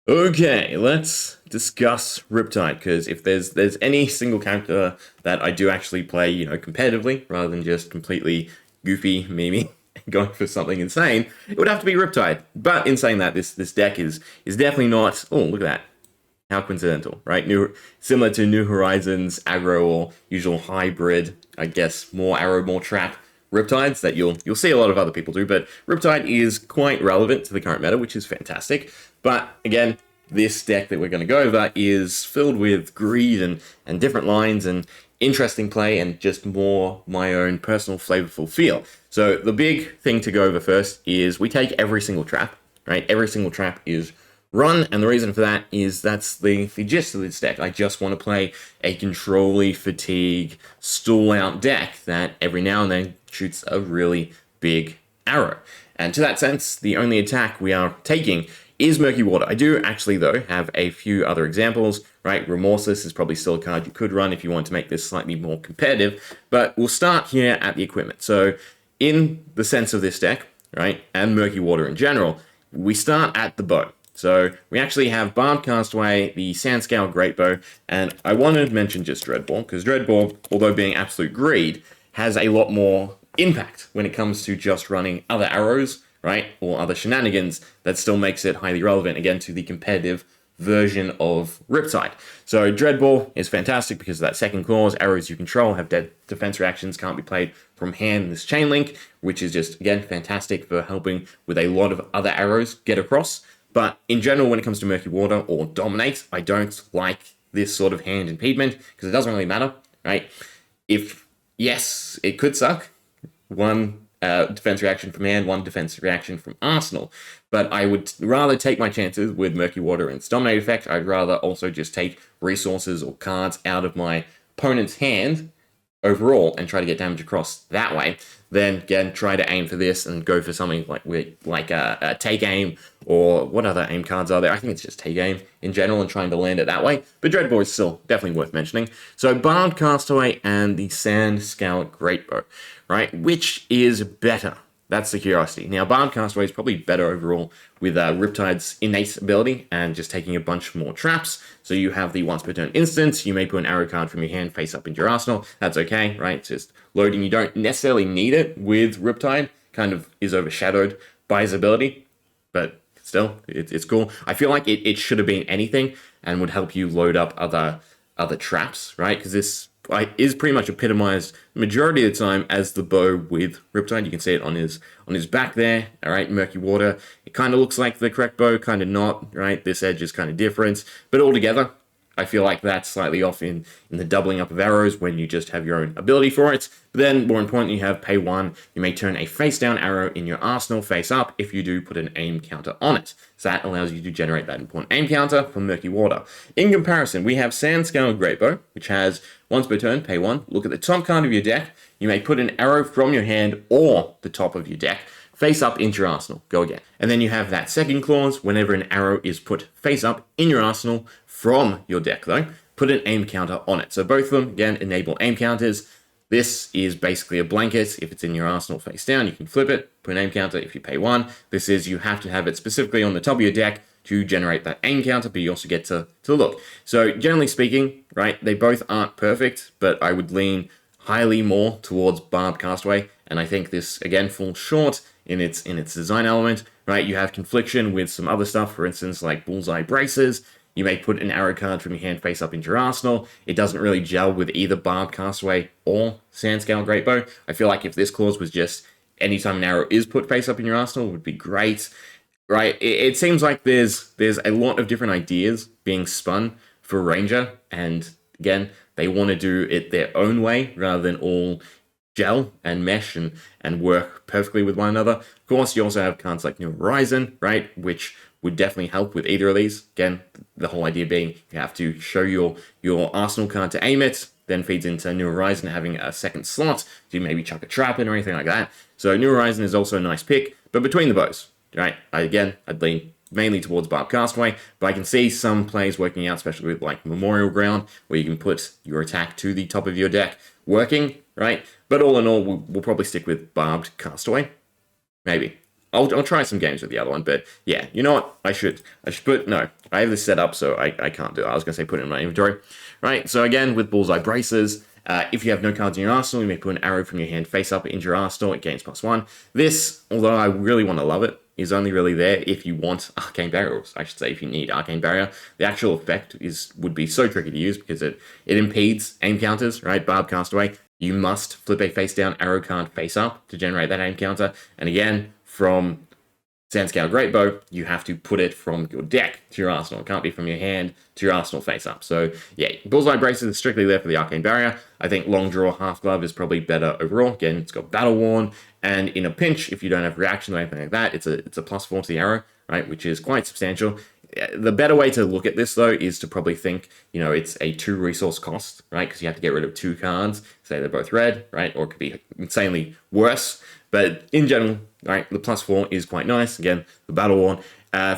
Okay, let's discuss Riptide, because if there's any single character that I do actually play, competitively, rather than just completely goofy, memey, going for something insane, it would have to be Riptide. But in saying that, this deck is definitely not. Oh, look at that! How coincidental, right? Similar to New Horizons aggro or usual hybrid, I guess, more arrow, more trap Riptides that you'll see a lot of other people do, but Riptide is quite relevant to the current meta, which is fantastic. But again, this deck that we're going to go over is filled with greed and different lines and interesting play and just more my own personal flavorful feel. So the big thing to go over first is we take every single trap, right? Every single trap is run, and the reason for that is that's the gist of this deck. I just want to play a control-y, fatigue, stall-out deck that every now and then shoots a really big arrow. And to that sense, the only attack we are taking is Murky Water. I do actually, though, have a few other examples, right? Remorseless is probably still a card you could run if you want to make this slightly more competitive, but we'll start here at the equipment. So in the sense of this deck, right, and Murky Water in general, we start at the bow. So we actually have Barbed Castaway, the Sandscale Greatbow, and I want to mention just Dreadball, because Dreadball, although being absolute greed, has a lot more impact when it comes to just running other arrows, right, or other shenanigans that still makes it highly relevant, again, to the competitive version of Riptide. So Dreadball is fantastic because of that second clause. Arrows you control have dead defense reactions, can't be played from hand in this chain link, which is just, again, fantastic for helping with a lot of other arrows get across. But in general, when it comes to Murky Water or Dominate, I don't like this sort of hand impediment because it doesn't really matter, right? Yes, it could suck. One defense reaction from hand, one defense reaction from Arsenal. But I would rather take my chances with Murky Water and its Dominate effect. I'd rather also just take resources or cards out of my opponent's hand overall and try to get damage across that way, then again try to aim for this and go for something like a take aim, or what other aim cards are there? I think it's just take aim in general and trying to land it that way. But Dreadball is still definitely worth mentioning. So Barbed Castaway and the Sandscale Greatbow, right? Which is better? That's the curiosity. Now, Barbed Castaway is probably better overall with Riptide's innate ability and just taking a bunch more traps. So you have the once per turn instance. You may put an arrow card from your hand face up into your arsenal. That's okay, right? It's just loading. You don't necessarily need it with Riptide. Kind of is overshadowed by his ability, but still, it's cool. I feel like it should have been anything and would help you load up other traps, right? Because this is pretty much epitomized majority of the time as the bow with Riptide. You can see it on his back there. All right, Murky Water. It kind of looks like the correct bow, kind of not. Right, this edge is kind of different, but altogether, I feel like that's slightly off in the doubling up of arrows when you just have your own ability for it. But then, more importantly, you have pay 1. You may turn a face-down arrow in your arsenal face up if you do put an aim counter on it. So that allows you to generate that important aim counter for Murky Water. In comparison, we have Sandscale Greatbow, which has once per turn, pay 1. Look at the top card of your deck. You may put an arrow from your hand or the top of your deck face up into your arsenal. Go again. And then you have that second clause. Whenever an arrow is put face up in your arsenal from your deck, though, put an aim counter on it. So both of them, again, enable aim counters. This is basically a blanket. If it's in your arsenal face down, you can flip it, put an aim counter if you pay 1. This is you have to have it specifically on the top of your deck to generate that aim counter, but you also get to look. So generally speaking, right, they both aren't perfect, but I would lean highly more towards Barbed Castaway, and I think this, again, falls short in its design element, right? You have confliction with some other stuff, for instance, like Bullseye Braces. You may put an arrow card from your hand face up into your arsenal. It doesn't really gel with either Barbed Castaway or Sandscale Greatbow. I feel like if this clause was just anytime an arrow is put face up in your arsenal, it would be great, right? It seems like there's a lot of different ideas being spun for Ranger, and again, they want to do it their own way rather than all gel and mesh and work perfectly with one another. Of course, you also have cards like New Horizon, right, which would definitely help with either of these. Again, the whole idea being you have to show your arsenal card to aim it, then feeds into New Horizon having a second slot, so you maybe chuck a trap in or anything like that. So New Horizon is also a nice pick, but between the bows, right, I'd lean mainly towards Barbed Castaway, but I can see some plays working out, especially with like Memorial Ground, where you can put your attack to the top of your deck working, right? But all in all, we'll probably stick with Barbed Castaway. Maybe. I'll try some games with the other one, but yeah, you know what? I should put, no, I have this set up, so I can't do it. I was going to say put it in my inventory, right? So again, with Bullseye Braces, if you have no cards in your arsenal, you may put an arrow from your hand face up into your arsenal. It gains +1. This, although I really want to love it, is only really there if you want Arcane Barrier, or I should say if you need Arcane Barrier. The actual effect would be so tricky to use because it impedes aim counters, right? Barb Castaway. You must flip a face down arrow card face up to generate that aim counter. And again, from Sandscale Greatbow, you have to put it from your deck to your arsenal. It can't be from your hand to your arsenal face up. So yeah, Bullseye Braces is strictly there for the Arcane Barrier. I think Long Draw Half Glove is probably better overall. Again, it's got Battle Worn, and in a pinch, if you don't have reaction or anything like that, it's a +4 to the arrow, right, which is quite substantial. The better way to look at this, though, is to probably think, you know, it's a 2 resource cost, right? Because you have to get rid of 2 cards, say they're both red, right? Or it could be insanely worse. But in general, right, the +4 is quite nice. Again, the Battle Worn.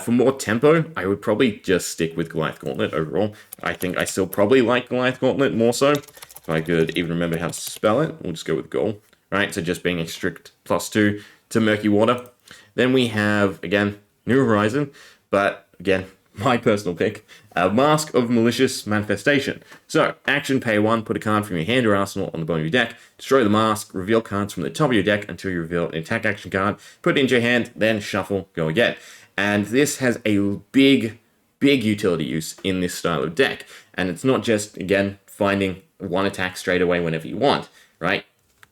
For more tempo, I would probably just stick with Goliath Gauntlet overall. I think I still probably like Goliath Gauntlet more so. If I could even remember how to spell it, we'll just go with Gol, right? So just being a strict +2 to Murky Water. Then we have, again, New Horizon, but again, my personal pick, Mask of Malicious Manifestation. So, action, pay 1, put a card from your hand or arsenal on the bottom of your deck, destroy the mask, reveal cards from the top of your deck until you reveal an attack action card, put it into your hand, then shuffle, go again. And this has a big utility use in this style of deck. And it's not just, again, finding one attack straight away whenever you want, right?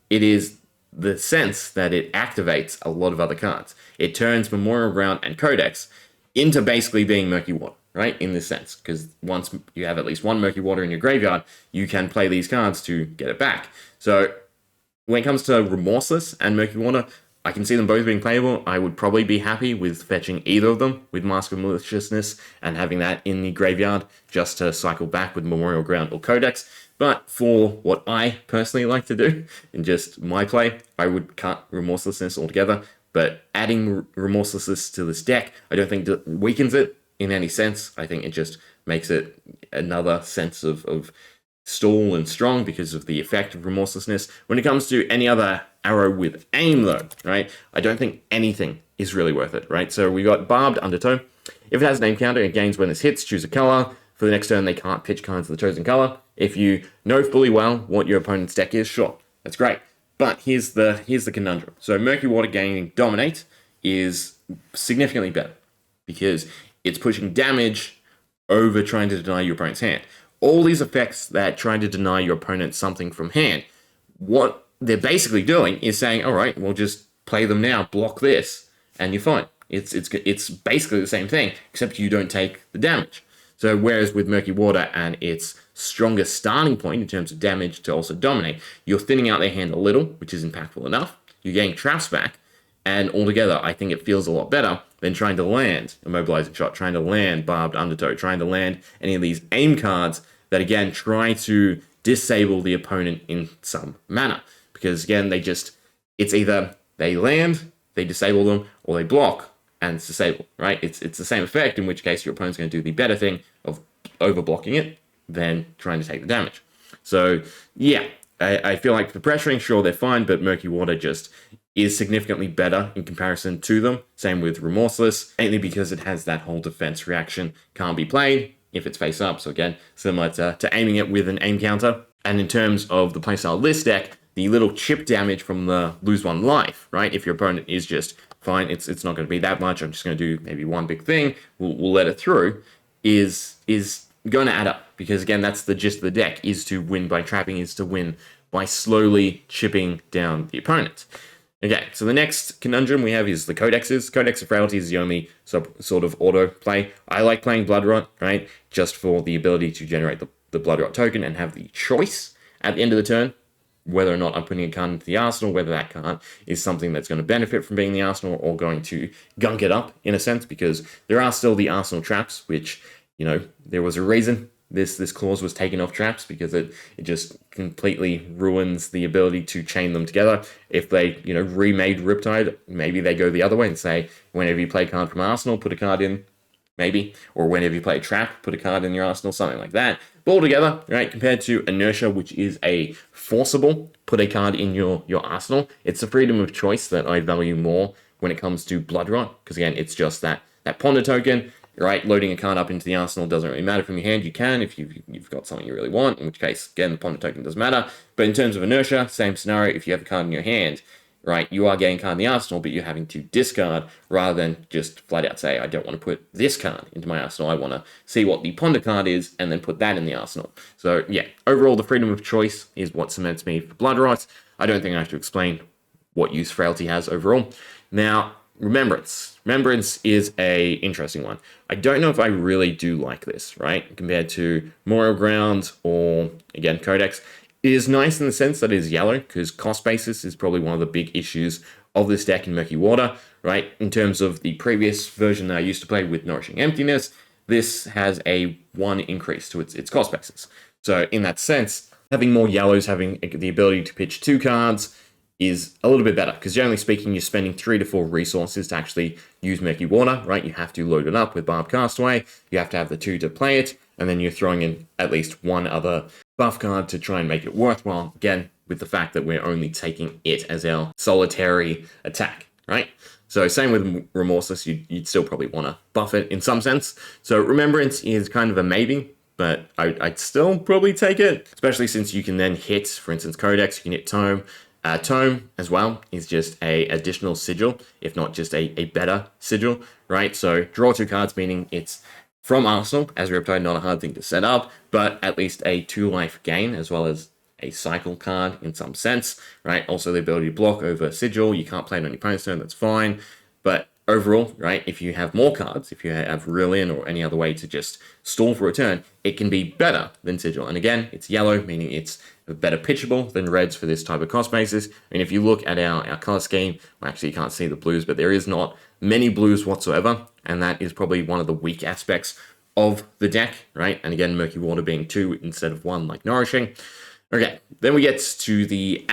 It is the sense that it activates a lot of other cards. It turns Memorial Ground and Codex into basically being Murky Water, right? In this sense, because once you have at least one Murky Water in your graveyard, you can play these cards to get it back. So when it comes to Remorseless and Murky Water, I can see them both being playable. I would probably be happy with fetching either of them with Mask of Maliciousness and having that in the graveyard just to cycle back with Memorial Ground or Codex. But for what I personally like to do in just my play, I would cut Remorselessness altogether. But adding Remorselessness to this deck, I don't think that weakens it in any sense. I think it just makes it another sense of stall and strong because of the effect of Remorselessness. When it comes to any other arrow with aim, though, right, I don't think anything is really worth it, right? So we got Barbed Undertow. If it has an aim counter, it gains when this hits, choose a color. For the next turn, they can't pitch cards of the chosen color. If you know fully well what your opponent's deck is, sure, that's great. But here's the conundrum. So Murky Water gaining Dominate is significantly better because it's pushing damage over trying to deny your opponent's hand. All these effects that try to deny your opponent something from hand, what they're basically doing is saying, all right, well, just play them now, block this, and you're fine. It's basically the same thing, except you don't take the damage. So whereas with Murky Water and its strongest starting point in terms of damage to also dominate, you're thinning out their hand a little, which is impactful enough. You're getting traps back, and altogether, I think it feels a lot better than trying to land Immobilizing Shot, trying to land Barbed Undertow, trying to land any of these aim cards that, again, try to disable the opponent in some manner. Because, again, it's either they land, they disable them, or they block, and it's disabled, right? It's the same effect, in which case your opponent's going to do the better thing of over-blocking it than trying to take the damage. So, yeah, I feel like for pressuring, sure, they're fine, but Murky Water just is significantly better in comparison to them. Same with Remorseless, mainly because it has that whole defense reaction, can't be played if it's face up. So again, similar to aiming it with an aim counter. And in terms of the playstyle of this deck, the little chip damage from the lose one life, right? If your opponent is just fine, it's not going to be that much, I'm just going to do maybe one big thing, we'll let it through, is going to add up. Because again, that's the gist of the deck, is to win by trapping, is to win by slowly chipping down the opponent. Okay, so the next conundrum we have is the Codexes. Codex of Frailty is the only sort of auto play. I like playing Bloodrot, right? Just for the ability to generate the Bloodrot token and have the choice at the end of the turn whether or not I'm putting a card into the arsenal, whether that card is something that's going to benefit from being in the arsenal or going to gunk it up, in a sense, because there are still the arsenal traps, which, you know, there was a reason this clause was taken off traps, because it just completely ruins the ability to chain them together. If they, you know, remade Riptide, maybe they go the other way and say, whenever you play a card from arsenal, put a card in, maybe, or whenever you play a trap, put a card in your arsenal, something like that. But altogether, right, compared to Inertia, which is a forcible, put a card in your arsenal, it's the freedom of choice that I value more when it comes to Blood Rot, because again, it's just that ponder token, right? Loading a card up into the arsenal doesn't really matter from your hand. You can if you've got something you really want, in which case, again, the ponder token doesn't matter. But in terms of inertia, same scenario. If you have a card in your hand, right, you are getting a card in the arsenal, but you're having to discard rather than just flat out say, I don't want to put this card into my arsenal. I want to see what the ponder card is and then put that in the arsenal. So yeah, overall, the freedom of choice is what cements me for Blood Rot. I don't think I have to explain what use Frailty has overall. Now, Remembrance. Remembrance is a interesting one. I don't know if I really do like this, right? Compared to Memorial Ground or, again, Codex. It is nice in the sense that it is yellow, because cost basis is probably one of the big issues of this deck in Murky Water, right? In terms of the previous version that I used to play with Nourishing Emptiness, this has a 1 increase to its cost basis. So in that sense, having more yellows, having the ability to pitch 2 cards is a little bit better, because generally speaking, you're spending 3 to 4 resources to actually use Murky Water, right? You have to load it up with Barb Castaway, you have to have the 2 to play it, and then you're throwing in at least 1 other buff card to try and make it worthwhile, again, with the fact that we're only taking it as our solitary attack, right? So same with Remorseless, you'd still probably want to buff it in some sense. So Remembrance is kind of a maybe, but I'd still probably take it, especially since you can then hit, for instance, Codex, you can hit Tome. Tome as well is just a additional sigil, if not just a better sigil, right? So draw 2 cards, meaning it's from Arsenal, as Riptide, not a hard thing to set up, but at least a 2 life gain, as well as a cycle card in some sense, right? Also the ability to block over sigil, you can't play it on your opponent's turn, that's fine, but overall, right, if you have more cards, if you have Reel-In or any other way to just stall for a turn, it can be better than sigil. And again, it's yellow, meaning it's better pitchable than reds for this type of cost basis. And if you look at our color scheme, well, actually you can't see the blues, but there is not many blues whatsoever, and that is probably one of the weak aspects of the deck, right? And again, Murky Water being 2 instead of 1 like Nourishing. Okay, then we get to the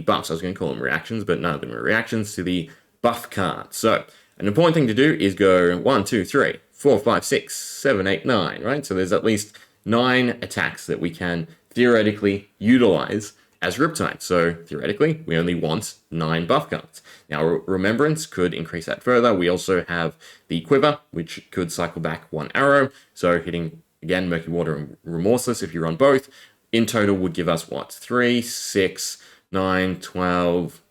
buffs. I was going to call them reactions, but none of them are reactions to the buff card. So an important thing to do is go 1, 2, 3, 4, 5, 6, 7, 8, 9, right? So there's at least 9 attacks that we can theoretically utilize as Riptide. So theoretically, we only want 9 buff cards. Now, Remembrance could increase that further. We also have the Quiver, which could cycle back 1 arrow. So hitting, again, Murky Water and Remorseless, if you run both, in total would give us what? 3, 6, 9, 12,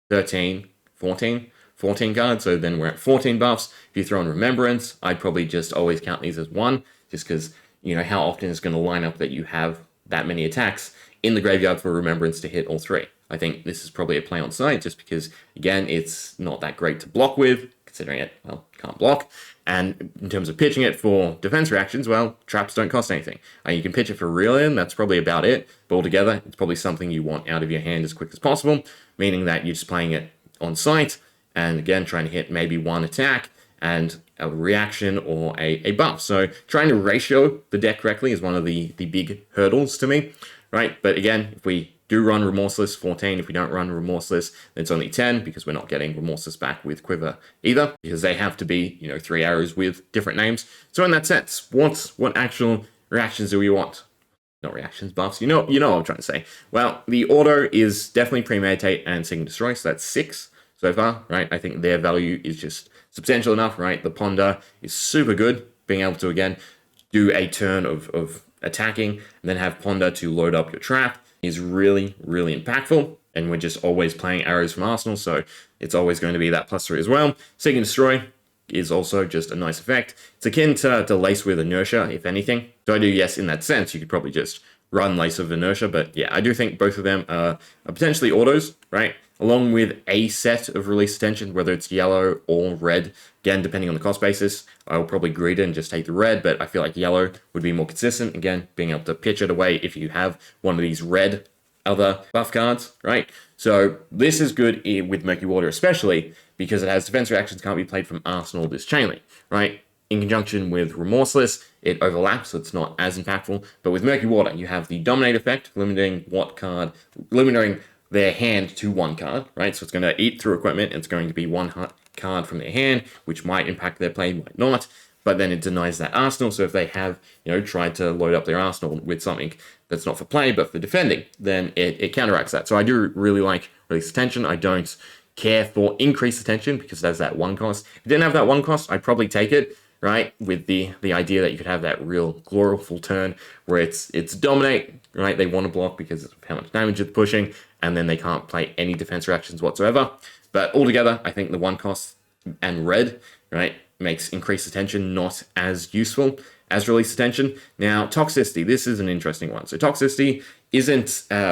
13, 14? 14 cards, so then we're at 14 buffs. If you throw in Remembrance, I'd probably just always count these as 1, just because, you know, how often it's going to line up that you have that many attacks in the graveyard for Remembrance to hit all 3. I think this is probably a play on site, just because, again, it's not that great to block with, considering it, well, can't block. And in terms of pitching it for defense reactions, well, traps don't cost anything. You can pitch it for Reel-In, that's probably about it. But altogether, it's probably something you want out of your hand as quick as possible, meaning that you're just playing it on site, and again, trying to hit maybe 1 attack and a reaction or a buff. So trying to ratio the deck correctly is one of the big hurdles to me, right? But again, if we do run Remorseless, 14. If we don't run Remorseless, then it's only 10, because we're not getting Remorseless back with Quiver either, because they have to be, you know, 3 arrows with different names. So in that sense, what actual reactions do we want? Not reactions, buffs. You know what I'm trying to say. Well, the auto is definitely Premeditate and Seek and Destroy, so that's 6 so far, right? I think their value is just substantial enough, right? The Ponder is super good, being able to, again, do a turn of attacking and then have Ponder to load up your trap is really, really impactful. And we're just always playing arrows from Arsenal, so it's always going to be that +3 as well. Seek and Destroy is also just a nice effect. It's akin to Lace with Inertia, if anything. So I do, yes, in that sense, you could probably just run Lace of Inertia, but yeah, I do think both of them are potentially autos, right? Along with a set of release attention, whether it's yellow or red. Again, depending on the cost basis, I'll probably greed it and just take the red, but I feel like yellow would be more consistent. Again, being able to pitch it away if you have one of these red other buff cards, right? So this is good with Murky Water, especially because it has defense reactions can't be played from Arsenal this chain link, right? In conjunction with Remorseless, it overlaps, so it's not as impactful. But with Murky Water, you have the Dominate effect, limiting their hand to 1 card, right? So it's going to eat through equipment, and it's going to be 1 card from their hand, which might impact their play, might not. But then it denies that Arsenal, so if they have, you know, tried to load up their Arsenal with something that's not for play, but for defending, then it counteracts that. So I do really like Release Attention. I don't care for increased attention because it has that 1 cost. If it didn't have that 1 cost, I'd probably take it, right? With the idea that you could have that real glorious turn where it's dominate, right? They want to block because of how much damage it's pushing, and then they can't play any defense reactions whatsoever. But altogether, I think the 1 cost and red, right, makes increased attention not as useful as release attention. Now, toxicity, this is an interesting one. So toxicity isn't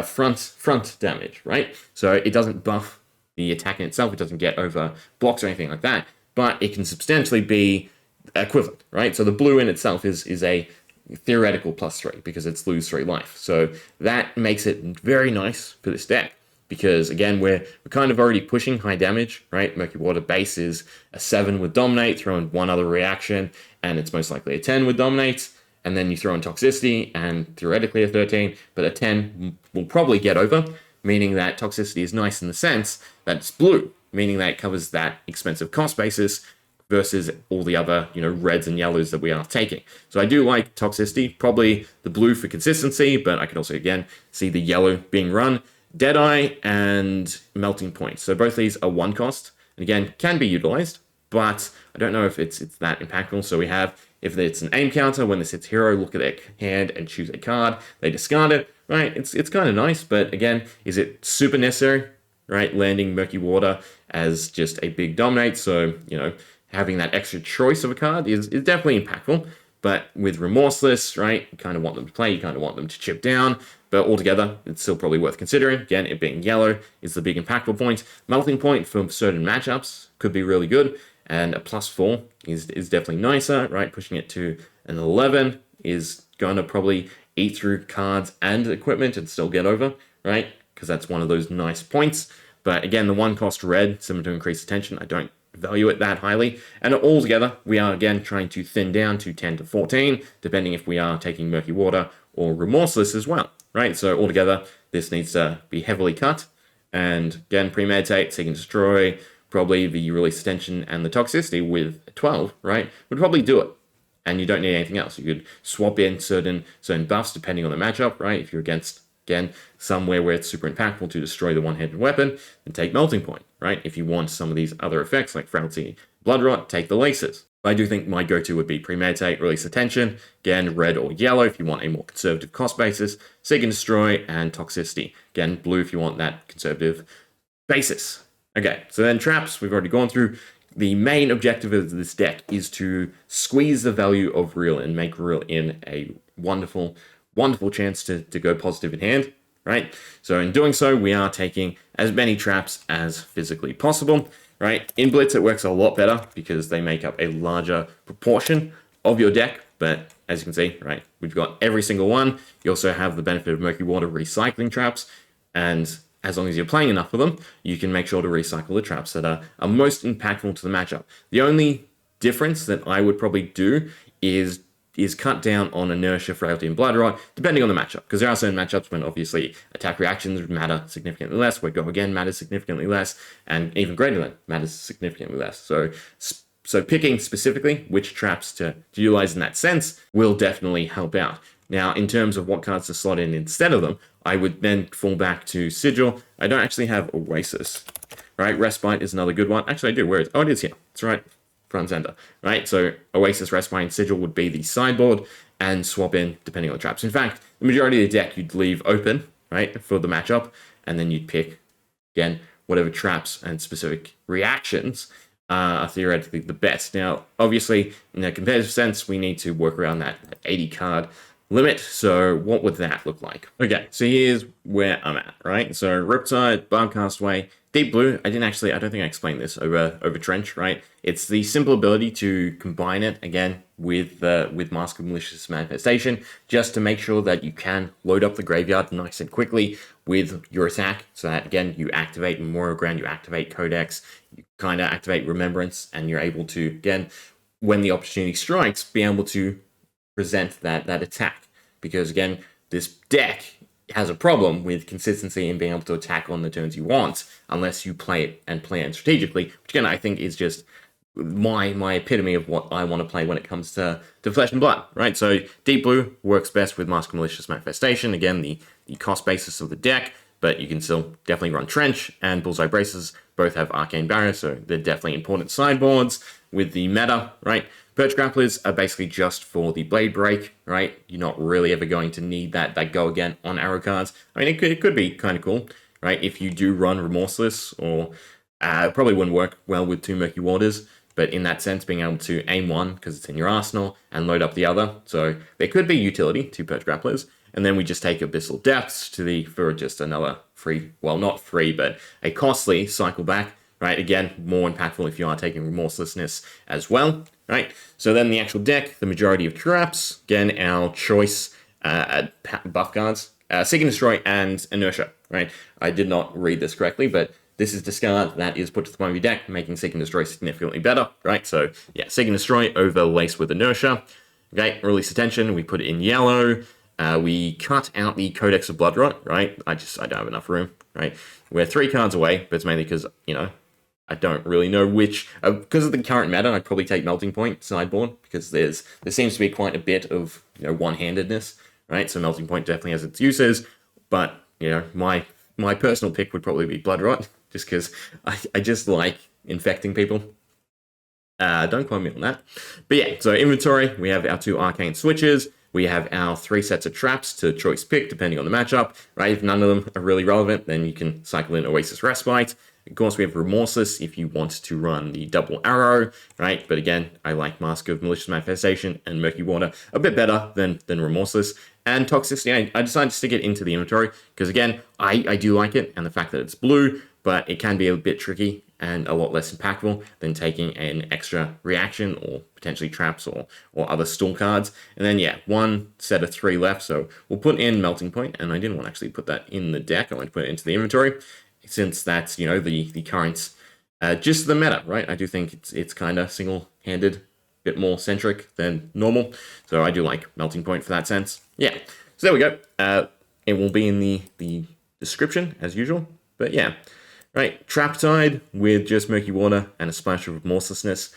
front damage, right? So it doesn't buff the attack in itself. It doesn't get over blocks or anything like that, but it can substantially be equivalent, right? So the blue in itself is a theoretical +3 because it's lose 3 life. So that makes it very nice for this deck because, again, we're kind of already pushing high damage, right? Murky Water base is a 7 with Dominate, throw in 1 other reaction, and it's most likely a 10 with Dominate, and then you throw in Toxicity, and theoretically a 13, but a 10 will probably get over, meaning that Toxicity is nice in the sense that it's blue, meaning that it covers that expensive cost basis versus all the other, reds and yellows that we are taking. So I do like Toxicity, probably the blue for consistency, but I could also, again, see the yellow being run. Deadeye and Melting Point. So both these are 1 cost, and again, can be utilized, but I don't know if it's that impactful. So we have, if it's an aim counter, when this hits hero, look at their hand and choose a card, they discard it, right? It's kind of nice, but again, is it super necessary, right? Landing Murky Water as just a big dominate, so, having that extra choice of a card is definitely impactful. But with Remorseless, right, you kind of want them to play, you kind of want them to chip down, but altogether, it's still probably worth considering. Again, it being yellow is the big impactful point. Melting Point for certain matchups could be really good, and a +4 is definitely nicer, right? Pushing it to an 11 is going to probably eat through cards and equipment and still get over, right? Because that's one of those nice points. But again, the 1 cost red, similar to increased attention, I don't value it that highly, and altogether we are again trying to thin down to 10 to 14 depending if we are taking Murky Water or Remorseless as well, right? So altogether this needs to be heavily cut, and again, premeditate, seek and destroy, probably the release attention and the toxicity with 12, right, would probably do it, and you don't need anything else. You could swap in certain buffs depending on the matchup, right? If you're against, again, somewhere where it's super impactful to destroy the one-handed weapon, then take Melting Point, right? If you want some of these other effects like Fabtcg, Blood Rot, take the Laces. I do think my go-to would be Premeditate, Release Attention, again, red or yellow if you want a more conservative cost basis, Seek and Destroy, and Toxicity. Again, blue if you want that conservative basis. Okay, so then traps, we've already gone through. The main objective of this deck is to squeeze the value of Reel and make Reel in a wonderful chance to go positive in hand, right? So in doing so, we are taking as many traps as physically possible, right? In Blitz, it works a lot better because they make up a larger proportion of your deck, but as you can see, right, we've got every single one. You also have the benefit of Murky Water recycling traps, and as long as you're playing enough of them, you can make sure to recycle the traps that are most impactful to the matchup. The only difference that I would probably do is cut down on Inertia, Frailty, and Blood Rot, depending on the matchup. Because there are certain matchups when obviously attack reactions matter significantly less, where Go Again matters significantly less, and even Greater Than matters significantly less. So picking specifically which traps to utilize in that sense will definitely help out. Now, in terms of what cards to slot in instead of them, I would then fall back to Sigil. I don't actually have Oasis, right? Respite is another good one. Actually, I do. Where is it? Oh, it is here. It's right. Front center, right? So Oasis, Respite, and Sigil would be the sideboard and swap in depending on the traps. In fact, the majority of the deck you'd leave open, right, for the matchup, and then you'd pick, again, whatever traps and specific reactions are theoretically the best. Now, obviously, in a competitive sense, we need to work around that 80 card limit. So what would that look like? Okay, so here's where I'm at, right? So Riptide, Castaway, Deep Blue. I don't think I explained this over Trench, right? It's the simple ability to combine it again with Mask of Malicious Manifestation, just to make sure that you can load up the graveyard nice and quickly with your attack. So that again, you activate Memorial Ground, you activate Codex, you kind of activate Remembrance, and you're able to, again, when the opportunity strikes, be able to present that attack. Because again, this deck has a problem with consistency and being able to attack on the turns you want, unless you play it and plan strategically, which again I think is just my epitome of what I want to play when it comes to Flesh and Blood, right? So Deep Blue works best with Mask of Malicious Manifestation. Again, the cost basis of the deck but you can still definitely run Trench, and Bullseye Braces both have Arcane Barrier, so they're definitely important sideboards with the meta, right? Perch Grapplers are basically just for the Blade Break, right? You're not really ever going to need that go again on arrow cards. I mean, it could be kind of cool, right? If you do run Remorseless, or it probably wouldn't work well with 2 Murky Waters, but in that sense, being able to aim one because it's in your arsenal and load up the other. So there could be utility to Perch Grapplers. And then we just take Abyssal Depths for just another free, well, not free, but a costly cycle back, right? Again, more impactful if you are taking Remorselessness as well, right? So then the actual deck, the majority of traps, again, our choice buff cards, Seek and Destroy and Inertia, right? I did not read this correctly, but this is discard that is put to the bottom of your deck, making Seek and Destroy significantly better, right? So yeah, Seek and Destroy overlaced with Inertia. Okay, Release Attention, we put it in yellow. We cut out the Codex of Bloodrot, right? I don't have enough room, right? We're 3 cards away, but it's mainly because, I don't really know which. Because of the current meta, I'd probably take Melting Point sideboard, because there seems to be quite a bit of, one-handedness, right? So Melting Point definitely has its uses, but, my personal pick would probably be Bloodrot, just because I just like infecting people. Don't quote me on that. But yeah, so inventory, we have our 2 arcane switches. We have our 3 sets of traps to choice pick, depending on the matchup, right? If none of them are really relevant, then you can cycle in Oasis Respite. Of course, we have Remorseless if you want to run the double arrow, right? But again, I like Mask of Malicious Manifestation and Murky Water a bit better than Remorseless. And Toxicity, I decided to stick it into the inventory, because again, I do like it, and the fact that it's blue, but it can be a bit tricky and a lot less impactful than taking an extra reaction or potentially traps or other stall cards. And then, yeah, 1 set of 3 left, so we'll put in Melting Point, and I didn't want to actually put that in the deck. I want to put it into the inventory, since that's, the current, just the meta, right? I do think it's kind of single-handed, bit more centric than normal, so I do like Melting Point for that sense. Yeah, so there we go. It will be in the description, as usual, but yeah. Right, Riptide with just Murky Water and a splash of Remorselessness.